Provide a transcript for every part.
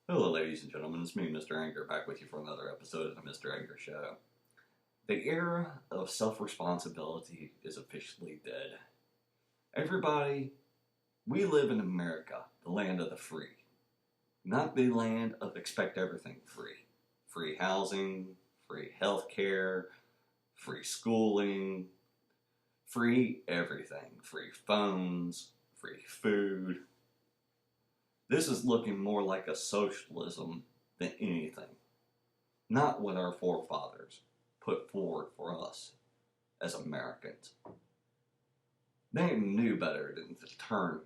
Hello, ladies and gentlemen. It's me, Mr. Anger, back with you for another episode of the Mr. Anger Show. The era of self responsibility is officially dead. Everybody, we live in America, the land of the free, not the land of expect everything free. Free housing, free health care, free schooling, free everything, free phones, free food. This is looking more like a socialism than anything. Not what our forefathers put forward for us as Americans. They knew better than to turn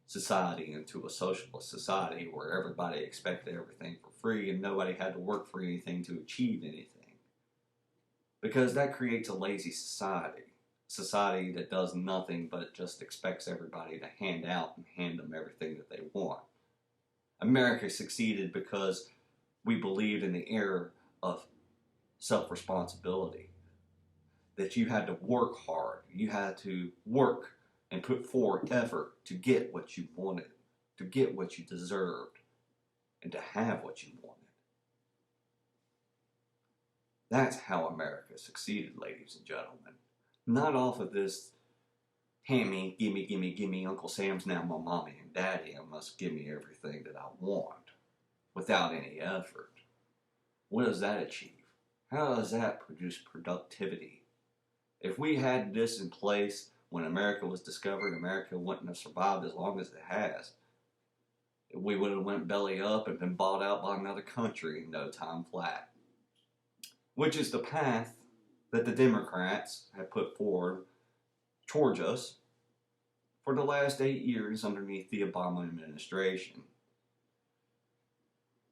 society into a socialist society where everybody expected everything for free and nobody had to work for anything to achieve anything. Because that creates a lazy society. Society that does nothing but just expects everybody to hand out and hand them everything that they want. America succeeded because we believed in the era of self-responsibility. That you had to work hard. You had to work and put forth effort to get what you wanted, to get what you deserved, and to have what you wanted. That's how America succeeded, ladies and gentlemen. Not off of this, hammy, gimme, gimme, gimme, Uncle Sam's now my mommy and daddy and must give me everything that I want without any effort. What does that achieve? How does that produce productivity? If we had this in place when America was discovered, America wouldn't have survived as long as it has. We would have went belly up and been bought out by another country in no time flat. Which is the path that the Democrats have put forward towards us for the last 8 years underneath the Obama administration.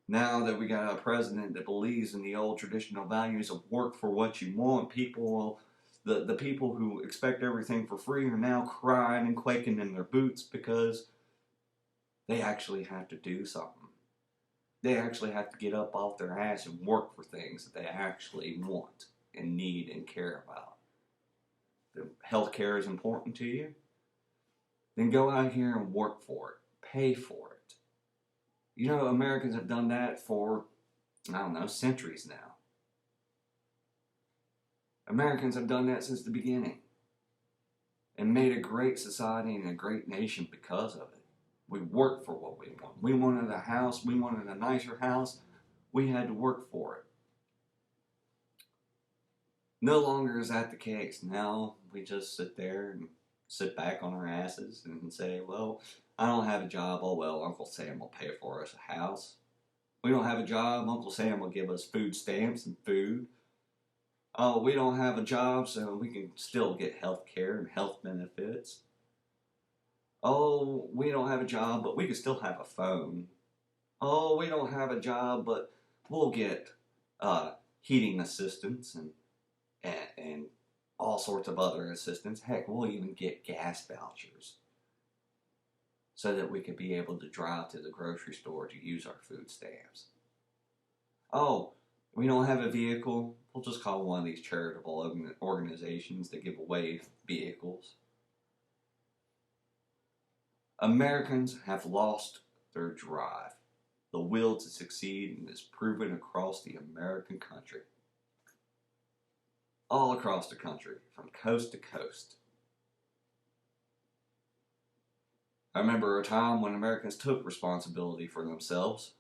Now that we got a president that believes in the old traditional values of work for what you want, the people who expect everything for free are now crying and quaking in their boots because they actually have to do something. They actually have to get up off their ass and work for things that they actually want and need and care about. The healthcare is important to you? Then go out here and work for it. Pay for it. You know, Americans have done that for, centuries now. Americans have done that since the beginning and made a great society and a great nation because of it. We worked for what we want. We wanted a house. We wanted a nicer house. We had to work for it. No longer is that the case. Now we just sit there and sit back on our asses and say, well, I don't have a job. Oh, well, Uncle Sam will pay for us a house. We don't have a job. Uncle Sam will give us food stamps and food. Oh, we don't have a job, so we can still get health care and health benefits. Oh, we don't have a job, but we can still have a phone. Oh, we don't have a job, but we'll get heating assistance and all sorts of other assistance. Heck, we'll even get gas vouchers so that we could be able to drive to the grocery store to use our food stamps. Oh, we don't have a vehicle. We'll just call one of these charitable organizations that give away vehicles. Americans have lost their drive. The will to succeed and is proven across the American country. All across the country, from coast to coast. I remember a time when Americans took responsibility for themselves,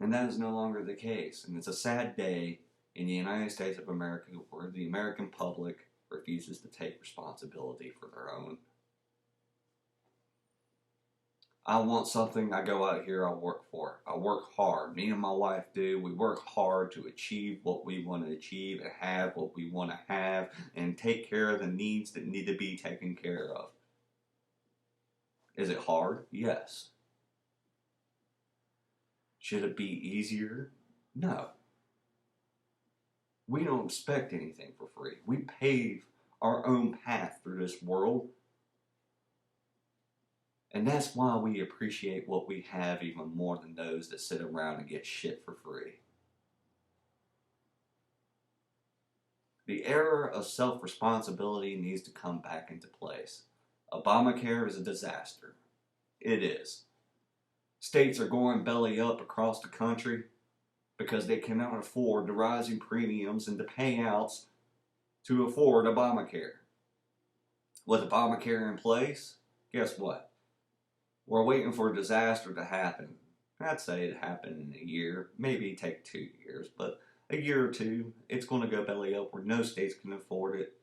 and that is no longer the case. And it's a sad day in the United States of America where the American public refuses to take responsibility for their own. I want something, I go out here, I work for it. I work hard. Me and my wife do. We work hard to achieve what we want to achieve and have what we want to have and take care of the needs that need to be taken care of. Is it hard? Yes. Should it be easier? No. We don't expect anything for free. We pave our own path through this world. And that's why we appreciate what we have even more than those that sit around and get shit for free. The era of self-responsibility needs to come back into place. Obamacare is a disaster. It is. States are going belly up across the country because they cannot afford the rising premiums and the payouts to afford Obamacare. With Obamacare in place, guess what? We're waiting for a disaster to happen. I'd say it happened in a year, maybe take 2 years, but a year or two, it's going to go belly up where no states can afford it.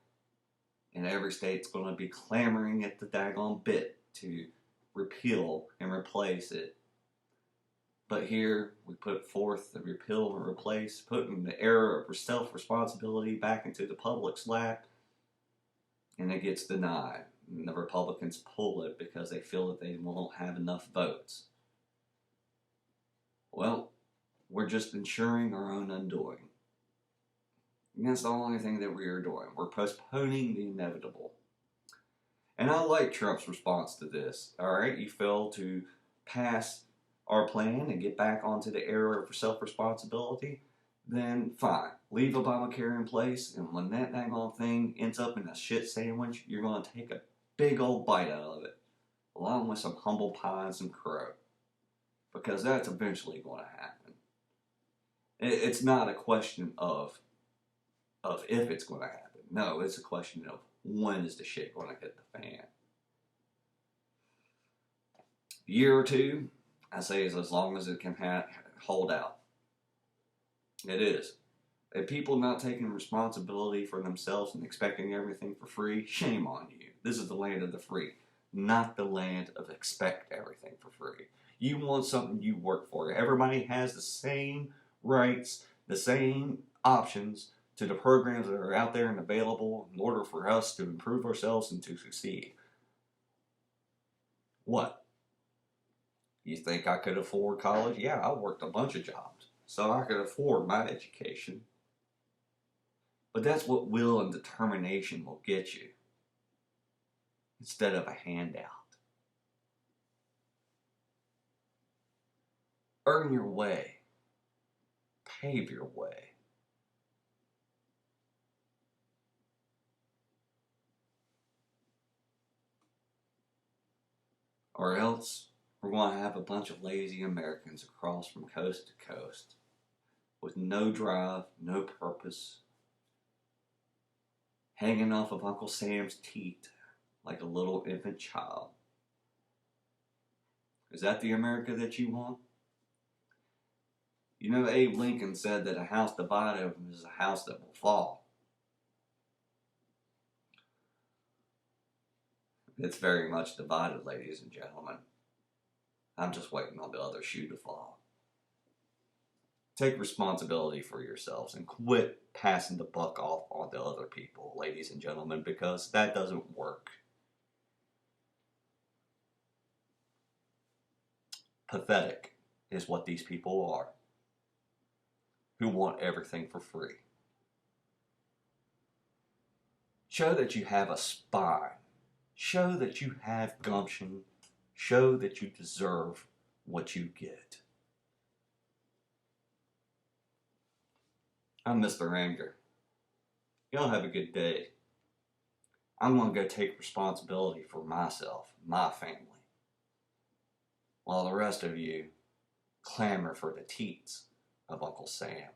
And every state's going to be clamoring at the daggone bit to repeal and replace it. But here, we put forth the repeal and replace, putting the era of self-responsibility back into the public's lap, and it gets denied. And the Republicans pull it because they feel that they won't have enough votes. Well, we're just ensuring our own undoing. And that's the only thing that we are doing. We're postponing the inevitable. And I like Trump's response to this. Alright, you failed to pass our plan and get back onto the era of self-responsibility, then fine. Leave Obamacare in place, and when that daggone thing ends up in a shit sandwich, you're going to take a big old bite out of it, along with some humble pie and some crow. Because that's eventually going to happen. It's not a question of if it's going to happen. No, it's a question of when is the shit going to hit the fan. A year or two, I say, is as long as it can hold out. It is. And people not taking responsibility for themselves and expecting everything for free, shame on you. This is the land of the free, not the land of expect everything for free. You want something, you work for it. Everybody has the same rights, the same options to the programs that are out there and available in order for us to improve ourselves and to succeed. What? You think I could afford college? Yeah, I worked a bunch of jobs, so I could afford my education. But that's what will and determination will get you, instead of a handout. Earn your way. Pave your way. Or else, we're going to have a bunch of lazy Americans across from coast to coast with no drive, no purpose, hanging off of Uncle Sam's teat like a little infant child. Is that the America that you want? You know, Abe Lincoln said that a house divided is a house that will fall. It's very much divided, ladies and gentlemen. I'm just waiting on the other shoe to fall. Take responsibility for yourselves and quit passing the buck off on the other people, ladies and gentlemen, because that doesn't work. Pathetic is what these people are, who want everything for free. Show that you have a spine. Show that you have gumption. Show that you deserve what you get. I'm Mr. Anger. Y'all have a good day. I'm going to go take responsibility for myself, my family, while the rest of you clamor for the teats of Uncle Sam.